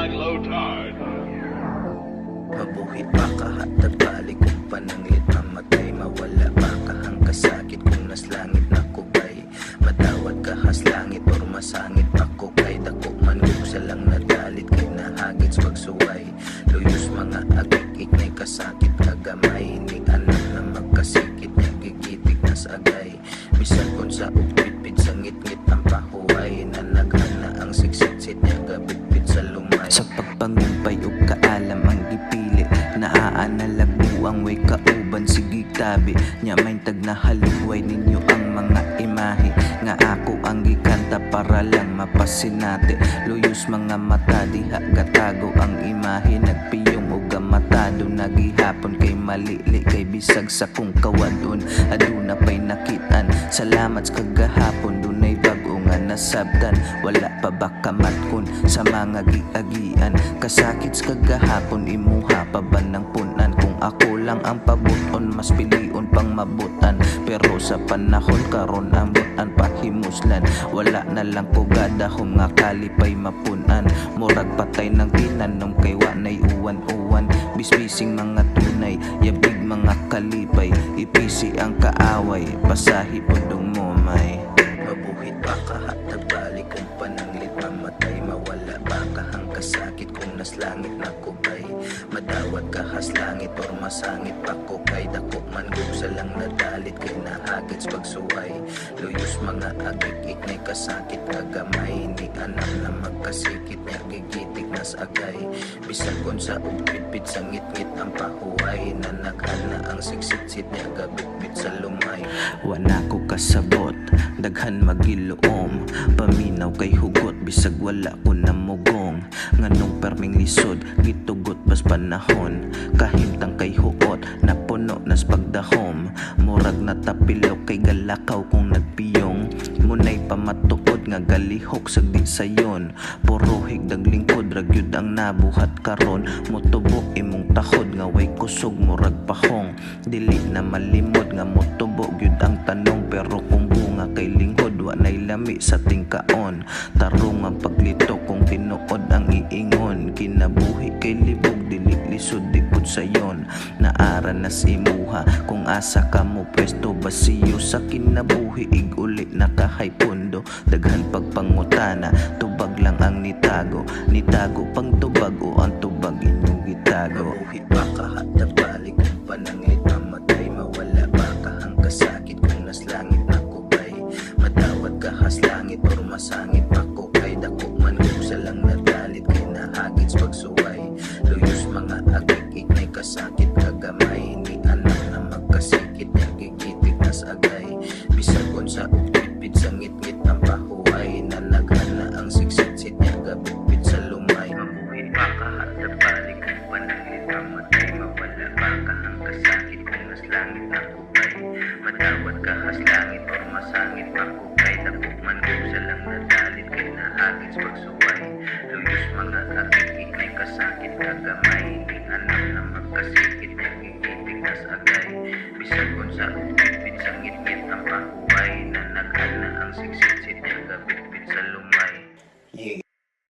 like low tide. Mabuhi pa kahatag balik kung pananglit, mamatay mawala pa kahang kasakit kung naslangit na kubay. Madawat kahas langit or masangit ako kay dako man sa lang nadalit kay nahagits pagsuway. Luyos mga agik iknay kasakit kagamay, ni anak na magkasikit niya gigitik na sagay. Bisan kon sa upit-pit sa ngit-ngit ang pahuway, na naghana ang siksitsit niya gabit-bit sa lumay. Sa pagpangumpay o kaalam ang gipili, naaanalabu ang way kauban sige tabi nya may tag na haluway ninyo ang mga imahe nga ako ang gikanta para lang mapasinate. Luyos mga mata diha gatago ang imahe, nagpiyong o gamatado nagihapon kay malili kay bisag sa kung kawadon aduna pay nakitan. Salamat sa kagahapon dunay bago nga nasabtan, wala pa ba kamatkon sa mga giagian. Kasakit sa kagahapon imuha pa ba ng punan, kung ako lang ang pabuton mas pilion pang mabutan. Pero sa panahon karon ang butan pahimuslan, wala na lang pugada kung nga kalipay mapunan. Murag patay ng tinanong kay wanay uwan-uwan, bisbising mga tunay yabig mga kalipay, ipisi ang kaaway pasahi podong momay. Mabuhit pa kahatag balik kung pananglit, mamatay mawala pa kahang kasakit kung naslangit na kubay. Madawat kahas langit or masangit pa ko kay dako man sa lang nadalit kay nahagits pagsuway. Luyos mga agik iknay kasakit kagamay, ni anak na magkasikit niya gigitik na sagay. Bisan kon sa upit-pit sa ngit-ngit ang pahuway, na naghana ang siksitsit niya gabit-bit sa lumay. Wana ko kasabot daghan magiloom, paminaw kay hugot bisag wala ko namugong. Nganong perming lisod gitugot bas panahon, kahimtang kay huot napuno nas pagdahom. Murag natapilok kay galakaw kung nagpiyong, munay pamatuod nga galihok sa di sayon. Puro higdag lingkod ragyud ang nabuhat karon, motubo imong tahod nga way kusog murag pahong. Dili na malimod nga motubo gyud ang tanong, pero kung bunga kay linghod wa nay lami sa tingkaon. Tarong ang paglito kung tinuod ang iingon, kinabuhi kay libog dili lisod dipud sayon. Naara na si imuha kung asa ka mo pwesto, basiyo sa kinabuhi iguli nakahay pundo. Daghan pagpangutana tubag lang ang nitago, nitago pang tubag o ang tubag inyong gitago. Mabuhi pa kahatag balik kung pananglit, mamatay mawala pa kahang kasakit kung naslangit na kubay. Madawat kahas langit or masangit pa ko kay dako man sa lang nadalit kay nahagits pagsuway. Luyos mga agik iknay kasakit kagamay, ni anak na magkasikit niya gigitik na sagay. Bisan kon sa upit-pit sa ngit-ngit ang pahuway, na naghana ang siksitsit niya gabit-bit sa lumay. Mabuhi pa kahatag balik kung pananglit, mamatay mawala pa kahang kasakit kung naslangit na kubay. Madawat kahas langit or masangit pa ko kay dako man sa lang nadalit kay nahagits pagsuway. Luyos mga agik iknay kasakit kagamay, ni anak na magkasikit